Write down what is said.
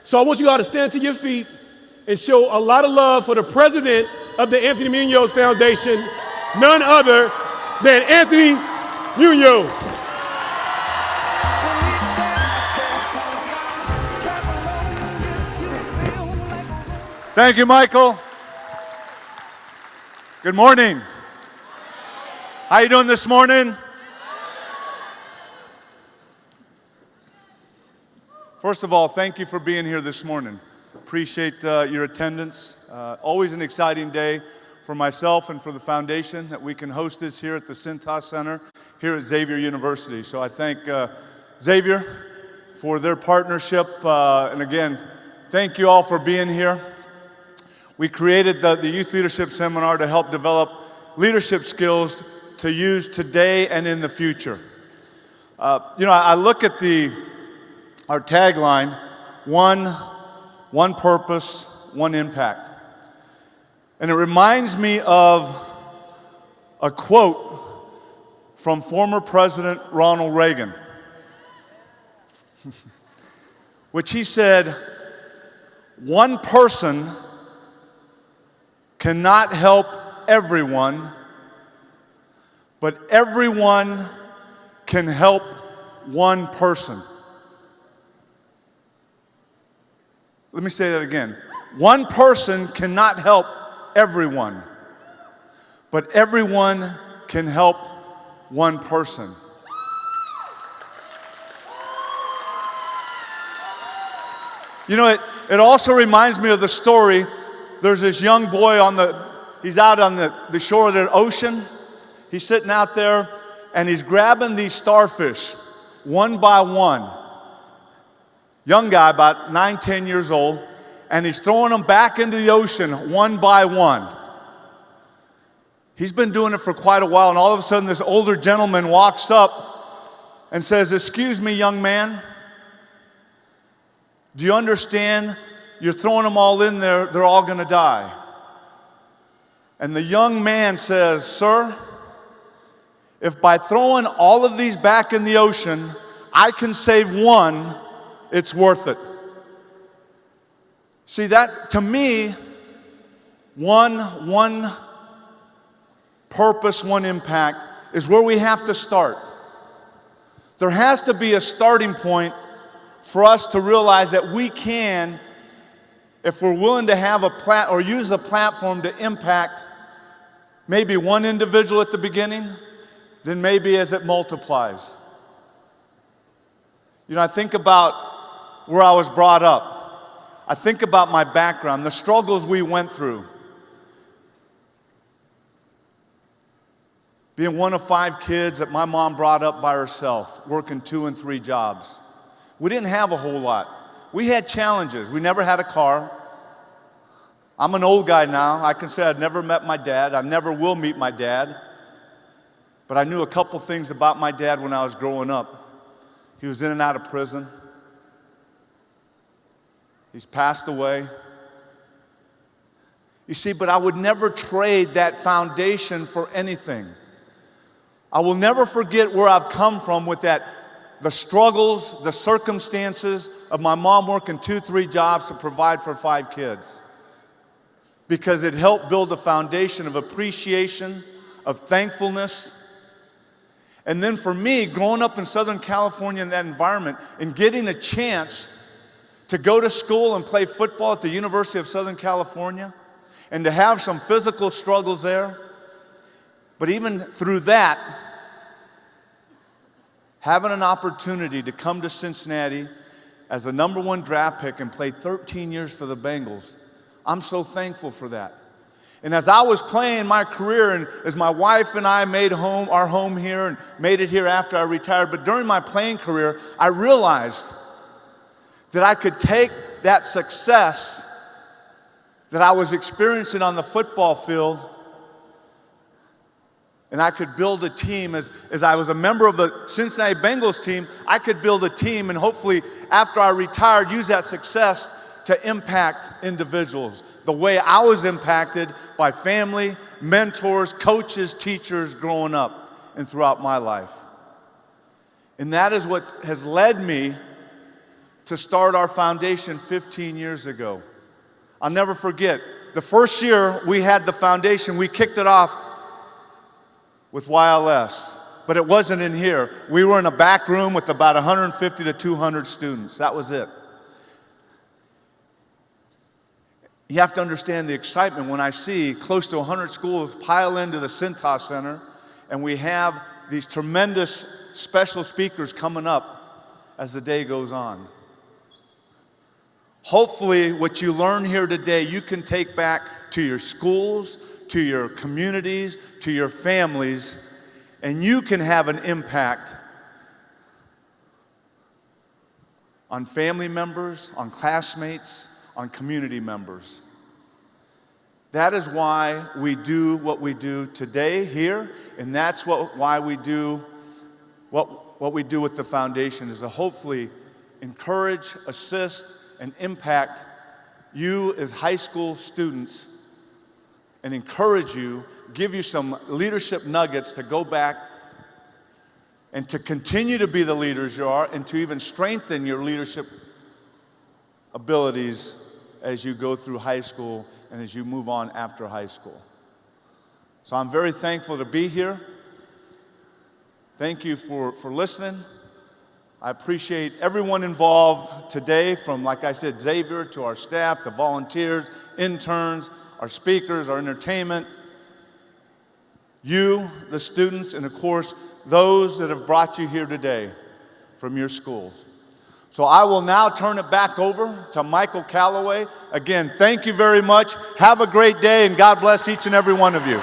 So I want you all to stand to your feet and show a lot of love for the president of the Anthony Muñoz Foundation, none other than Anthony Muñoz. Thank you, Michael. Good morning. How you doing this morning? First of all, thank you for being here this morning. Appreciate your attendance. Always an exciting day for myself and for the foundation that we can host this here at the Cintas Center here at Xavier University. So I thank Xavier for their partnership. And again, thank you all for being here. We created the Youth Leadership Seminar to help develop leadership skills to use today and in the future. I look at our tagline, one purpose, one impact. And it reminds me of a quote from former President Ronald Reagan, which he said, "One person cannot help everyone, but everyone can help one person." Let me say that again. One person cannot help everyone, but everyone can help one person. You know, it also reminds me of the story. There's this young boy he's out on the shore of the ocean. He's sitting out there and he's grabbing these starfish one by one. Young guy, about 9, 10 years old, and he's throwing them back into the ocean one by one. He's been doing it for quite a while, and all of a sudden this older gentleman walks up and says, "Excuse me, young man, do you understand you're throwing them all in there, they're all gonna die?" And the young man says, "Sir, if by throwing all of these back in the ocean, I can save one, it's worth it." See, that, to me, one purpose, one impact is where we have to start. There has to be a starting point for us to realize that we can, if we're willing to have use a platform to impact maybe one individual at the beginning, then maybe as it multiplies. You know, I think about where I was brought up. I think about my background, the struggles we went through. Being one of 5 kids that my mom brought up by herself, working 2 and 3 jobs. We didn't have a whole lot. We had challenges. We never had a car. I'm an old guy now. I can say I've never met my dad. I never will meet my dad. But I knew a couple things about my dad when I was growing up. He was in and out of prison. He's passed away. You see, but I would never trade that foundation for anything. I will never forget where I've come from with the struggles, the circumstances of my mom working 2, 3 jobs to provide for 5 kids. Because it helped build a foundation of appreciation, of thankfulness. And then for me, growing up in Southern California in that environment and getting a chance to go to school and play football at the University of Southern California and to have some physical struggles there. But even through that, having an opportunity to come to Cincinnati as a number 1 draft pick and play 13 years for the Bengals, I'm so thankful for that. And as I was playing my career, and as my wife and I made our home here and made it here after I retired, but during my playing career, I realized that I could take that success that I was experiencing on the football field, and I could build a team. As I was a member of the Cincinnati Bengals team, I could build a team and hopefully after I retired, use that success to impact individuals the way I was impacted by family, mentors, coaches, teachers growing up and throughout my life. And that is what has led me to start our foundation 15 years ago. I'll never forget, the first year we had the foundation, we kicked it off with YLS, but it wasn't in here. We were in a back room with about 150 to 200 students. That was it. You have to understand the excitement when I see close to 100 schools pile into the Cintas Center, and we have these tremendous special speakers coming up as the day goes on. Hopefully, what you learn here today, you can take back to your schools, to your communities, to your families, and you can have an impact on family members, on classmates, on community members. That is why we do what we do today here, and that's why we do what we do with the foundation, is to hopefully encourage, assist, and impact you as high school students and encourage you, give you some leadership nuggets to go back and to continue to be the leaders you are and to even strengthen your leadership abilities as you go through high school and as you move on after high school. So I'm very thankful to be here. Thank you for listening. I appreciate everyone involved today, from, like I said, Xavier to our staff, the volunteers, interns, our speakers, our entertainment, you, the students, and of course, those that have brought you here today from your schools. So I will now turn it back over to Michael Calloway. Again, thank you very much. Have a great day, and God bless each and every one of you.